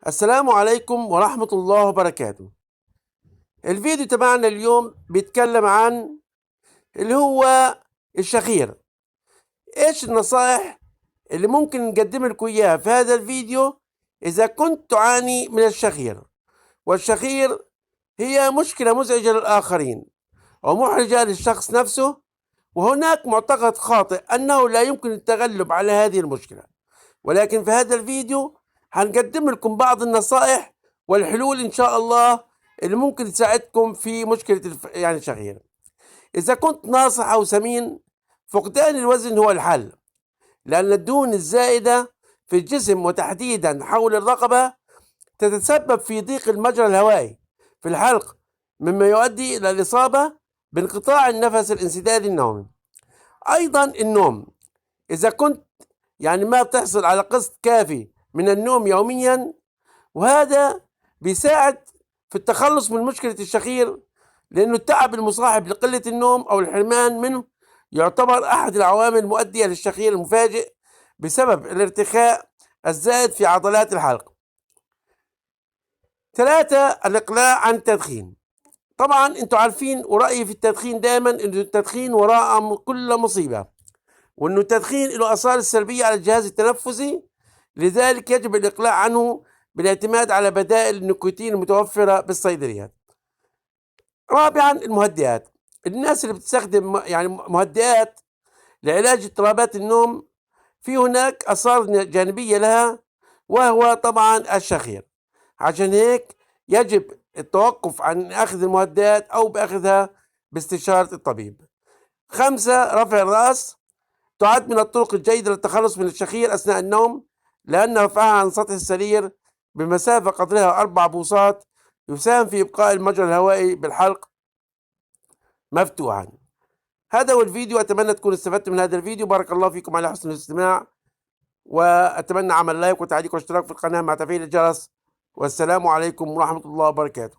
السلام عليكم ورحمة الله وبركاته. الفيديو تبعنا اليوم بيتكلم عن اللي هو الشخير. ايش النصائح اللي ممكن نقدم لكم اياها في هذا الفيديو اذا كنت تعاني من الشخير؟ والشخير هي مشكلة مزعجة للآخرين ومحرجة للشخص نفسه، وهناك معتقد خاطئ أنه لا يمكن التغلب على هذه المشكلة. ولكن في هذا الفيديو هنقدم لكم بعض النصائح والحلول إن شاء الله اللي ممكن تساعدكم في مشكلة الشخير. إذا كنت ناصح أو سمين، فقدان الوزن هو الحل، لأن الدهون الزائدة في الجسم وتحديدا حول الرقبة تتسبب في ضيق المجرى الهوائي في الحلق، مما يؤدي إلى الإصابة بانقطاع النفس الانسدادي النومي. أيضا النوم، إذا كنت ما تحصل على قسط كافي من النوم يوميا، وهذا بيساعد في التخلص من مشكلة الشخير، لأنه التعب المصاحب لقلة النوم أو الحرمان منه يعتبر أحد العوامل المؤدية للشخير المفاجئ بسبب الارتخاء الزائد في عضلات الحلق. 3. الإقلاع عن التدخين. طبعا انتم عارفين، ورأيي في التدخين دائما انه التدخين وراء كل مصيبة، وانه التدخين له آثار سلبية على الجهاز التنفسي، لذلك يجب الإقلاع عنه بالاعتماد على بدائل النيكوتين المتوفرة بالصيدليات. 4. المهدئات. الناس اللي بتستخدم مهدئات لعلاج اضطرابات النوم، في هناك آثار جانبية لها، وهو طبعا الشخير. عشان هيك يجب التوقف عن أخذ المهدئات أو بأخذها باستشارة الطبيب. 5. رفع الرأس. تعد من الطرق الجيدة للتخلص من الشخير أثناء النوم، لأن رفعها عن سطح السرير بمسافة قدرها 4 بوصات يساهم في إبقاء المجرى الهوائي بالحلق مفتوحا. هذا هو الفيديو، أتمنى تكونوا استفدتم من هذا الفيديو. بارك الله فيكم على حسن الاستماع، وأتمنى عمل لايك وتعليق واشتراك في القناة مع تفعيل الجرس. والسلام عليكم ورحمة الله وبركاته.